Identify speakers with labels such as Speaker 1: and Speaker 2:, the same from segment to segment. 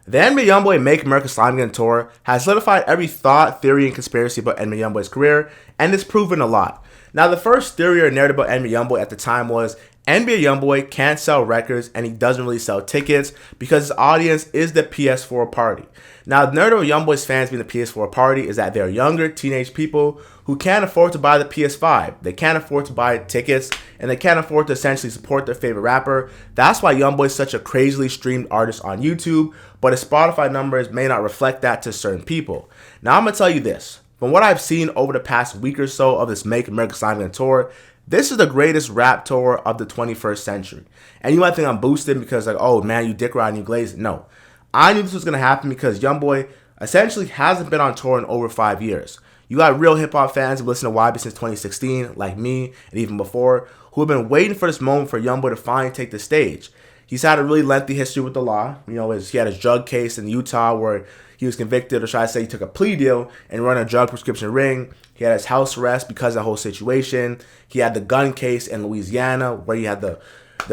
Speaker 1: The NBA Youngboy Make America Slime Again tour has solidified every thought, theory, and conspiracy about NBA Youngboy's career, and it's proven a lot. Now, the first theory or narrative about NBA Youngboy at the time was NBA Youngboy can't sell records and he doesn't really sell tickets because his audience is the PS4 party. Now, the narrative of Youngboy's fans being the PS4 party is that they're younger, teenage people who can't afford to buy the PS5. They can't afford to buy tickets, and they can't afford to essentially support their favorite rapper. That's why Youngboy is such a crazily streamed artist on YouTube, but his Spotify numbers may not reflect that to certain people. Now, I'm going to tell you this. From what I've seen over the past week or so of this Make America Slime Again tour, this is the greatest rap tour of the 21st century. And you might think I'm boosted because like, oh man, you dick riding, you glazed. No. I knew this was going to happen because Youngboy essentially hasn't been on tour in over 5 years. You got real hip-hop fans who listen to YB since 2016, like me, and even before, who have been waiting for this moment for Youngboy to finally take the stage. He's had a really lengthy history with the law. You know, he had his drug case in Utah where he was convicted, or should I say he took a plea deal and ran a drug prescription ring. He had his house arrest because of the whole situation. He had the gun case in Louisiana where he had the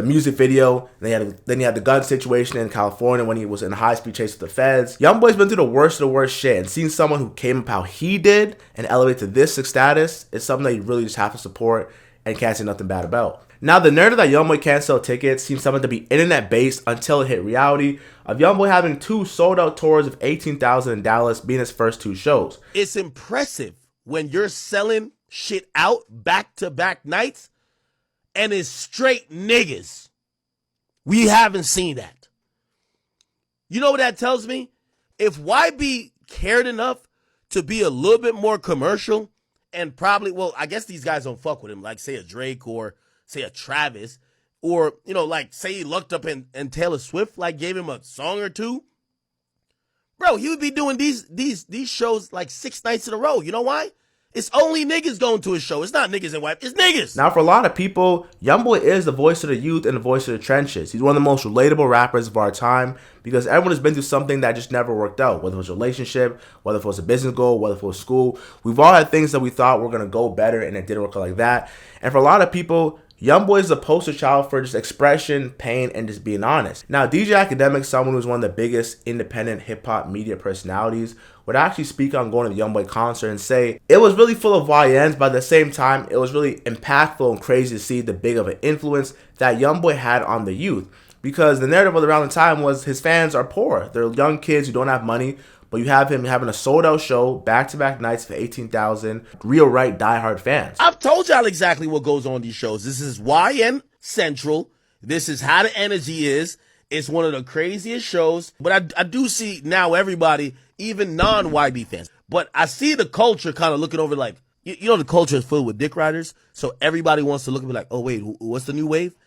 Speaker 1: music video. Then he had the gun situation in California when he was in a high-speed chase with the feds. Youngboy's been through the worst of the worst shit, and seeing someone who came up how he did and elevate to this status is something that you really just have to support and can't say nothing bad about. Now, the narrative that Youngboy can't sell tickets seems something to be internet-based until it hit reality of Youngboy having 2 sold-out tours of 18,000 in Dallas being his first 2 shows.
Speaker 2: It's impressive when you're selling shit out back-to-back nights and it's straight niggas. We haven't seen that. You know what that tells me? If YB cared enough to be a little bit more commercial and probably, well, I guess these guys don't fuck with him, like say a Drake or say a Travis, or, you know, like say he looked up and Taylor Swift like gave him a song or two. Bro, he would be doing these shows like 6 nights in a row. You know why? It's only niggas going to his show. It's not niggas and white. It's niggas.
Speaker 1: Now, for a lot of people, Youngboy is the voice of the youth and the voice of the trenches. He's one of the most relatable rappers of our time because everyone has been through something that just never worked out, whether it was a relationship, whether it was a business goal, whether it was school. We've all had things that we thought were going to go better and it didn't work out like that. And for a lot of people, Youngboy is the poster child for just expression, pain, and just being honest. Now, DJ Academic, someone who's one of the biggest independent hip-hop media personalities, would actually speak on going to the Youngboy concert and say, it was really full of YNs, but at the same time, it was really impactful and crazy to see the big of an influence that Youngboy had on the youth. Because the narrative around the time was his fans are poor. They're young kids who don't have money, but you have him having a sold-out show, back-to-back nights for 18,000 real right diehard fans.
Speaker 2: I've told y'all exactly what goes on these shows. This is YN Central. This is how the energy is. It's one of the craziest shows. But I do see now everybody, even non-YB fans. But I see the culture kind of looking over like, you know, the culture is filled with dick riders. So everybody wants to look and be like, oh, wait, what's the new wave?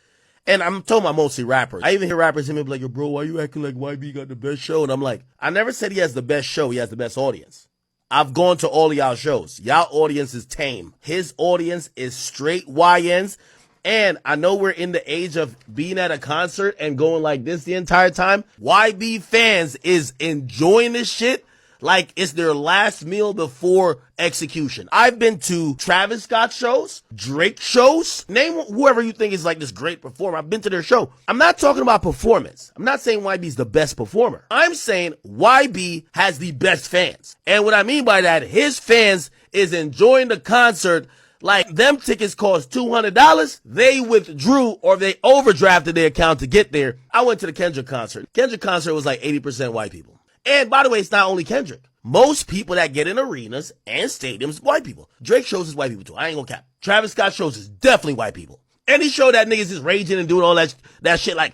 Speaker 2: And I'm talking about mostly rappers. I even hear rappers him be like, yo, bro, why you acting like YB got the best show? And I'm like, I never said he has the best show. He has the best audience. I've gone to all of y'all shows. Y'all audience is tame. His audience is straight YNs. And I know we're in the age of being at a concert and going like this the entire time. YB fans is enjoying this shit like it's their last meal before execution. I've been to Travis Scott shows, Drake shows. Name whoever you think is like this great performer. I've been to their show. I'm not talking about performance. I'm not saying YB's the best performer. I'm saying YB has the best fans. And what I mean by that, his fans is enjoying the concert like them tickets cost $200. They withdrew or they overdrafted their account to get there. I went to the Kendrick concert. Kendrick concert was like 80% white people. And by the way, it's not only Kendrick. Most people that get in arenas and stadiums, white people. Drake shows is white people too. I ain't gonna cap. Travis Scott shows is definitely white people. Any show that niggas is raging and doing all that shit like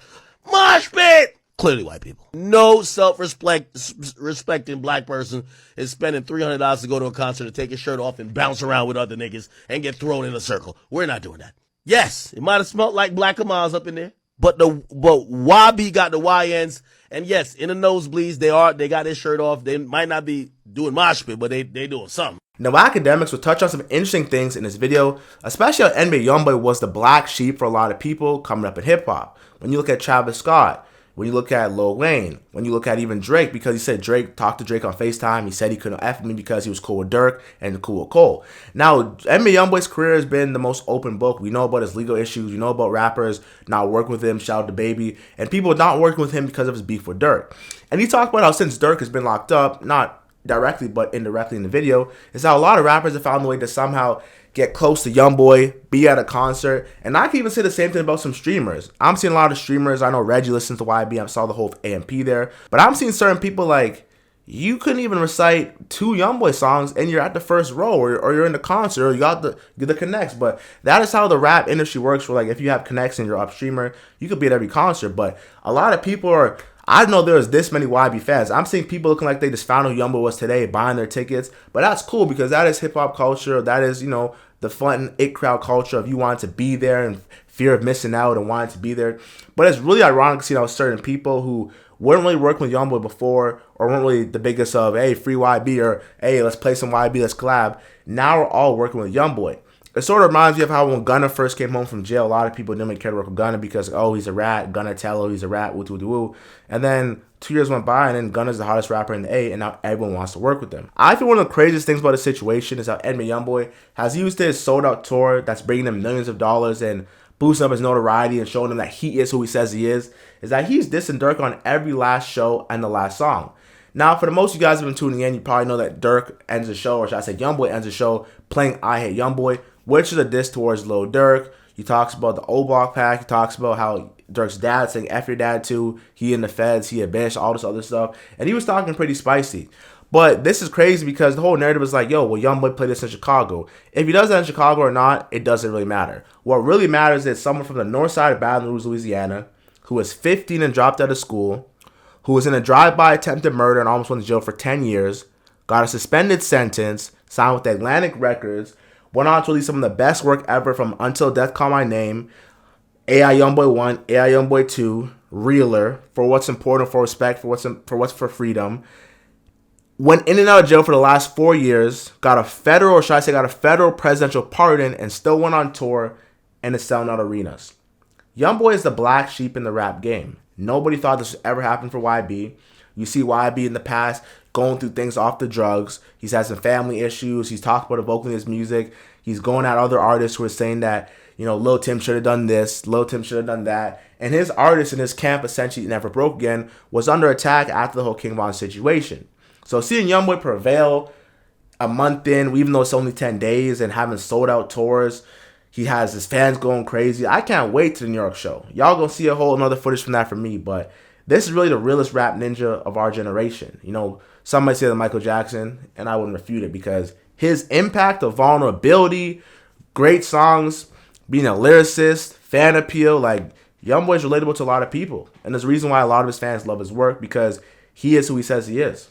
Speaker 2: mosh pit, clearly white people. No self-respecting black person is spending $300 to go to a concert to take his shirt off and bounce around with other niggas and get thrown in a circle. We're not doing that. Yes, it might have smelled like Black Kamals up in there, but YB got the YNs. And yes, in the nosebleeds, they got their shirt off. They might not be doing mosh pit, but they doing something.
Speaker 1: Now, Academics will touch on some interesting things in this video, especially how NBA Youngboy was the black sheep for a lot of people coming up in hip-hop. When you look at Travis Scott, When you look at Lil Wayne, when you look at even Drake, because he said Drake talked to Drake on FaceTime. He said he couldn't F me because he was cool with Dirk and cool with Cole. Now, NBA Youngboy's career has been the most open book. We know about his legal issues. We know about rappers not working with him, shout out to Baby, and people not working with him because of his beef with Dirk. And he talked about how since Dirk has been locked up, not directly but indirectly in the video, is how a lot of rappers have found a way to somehow get close to Youngboy, be at a concert, and I can even say the same thing about some streamers. I'm seeing a lot of streamers. I know Reggie listens to YB. I saw the whole AMP there, but I'm seeing certain people like, you couldn't even recite 2 Youngboy songs and you're at the first row, or you're in the concert, or you got the connects. But that is how the rap industry works, where like if you have connects and you're up streamer, you could be at every concert. But a lot of people are, I know there's this many YB fans. I'm seeing people looking like they just found who Youngboy was today, buying their tickets. But that's cool because that is hip hop culture. That is, the fun it crowd culture of you wanting to be there and fear of missing out and wanting to be there. But it's really ironic to see how certain people who weren't really working with Youngboy before, or weren't really the biggest of, hey, free YB, or hey, let's play some YB, let's collab, now we're all working with Youngboy. It sort of reminds me of how when Gunna first came home from jail, a lot of people didn't really care to work with Gunna because, oh, he's a rat, Gunna Tello, he's a rat, woo woo woo. And then 2 years went by, and then Gunna's the hottest rapper in the A, and now everyone wants to work with him. I think one of the craziest things about the situation is how Edmund Youngboy has used his sold-out tour that's bringing him millions of dollars and boosting up his notoriety and showing him that he is who he says he is that he's dissing Dirk on every last show and the last song. Now, for the most of you guys who have been tuning in, you probably know that Dirk ends the show, or should I say Youngboy ends the show, playing I Hate Youngboy, which is a diss towards Lil Durk. He talks about the O Block pack. He talks about how Dirk's dad saying F your dad too. He in the feds. He a bitch. All this other stuff. And he was talking pretty spicy. But this is crazy because the whole narrative is like, yo, will Youngboy play this in Chicago? If he does that in Chicago or not, it doesn't really matter. What really matters is someone from the north side of Baton Rouge, Louisiana, who was 15 and dropped out of school, who was in a drive-by attempted murder and almost went to jail for 10 years, got a suspended sentence, signed with Atlantic Records, went on to release some of the best work ever from Until Death Call My Name, AI Youngboy 1, AI Youngboy 2, Reeler, For What's Important, For Respect, For What's for Freedom. Went in and out of jail for the last 4 years, got a federal presidential pardon, and still went on tour and is selling out arenas. Youngboy is the black sheep in the rap game. Nobody thought this would ever happen for YB. You see YB in the past going through things off the drugs. He's had some family issues. He's talked about it vocally in his music. He's going at other artists who are saying that, Lil Tim should have done this, Lil Tim should have done that. And his artist and his camp essentially never broke again, was under attack after the whole King Von situation. So seeing Youngboy prevail a month in, even though it's only 10 days, and having sold out tours, he has his fans going crazy. I can't wait to the New York show. Y'all gonna see a whole another footage from that from me, but this is really the realest rap ninja of our generation. Some might say that Michael Jackson, and I wouldn't refute it because his impact of vulnerability, great songs, being a lyricist, fan appeal, like Youngboy is relatable to a lot of people. And there's a reason why a lot of his fans love his work because he is who he says he is.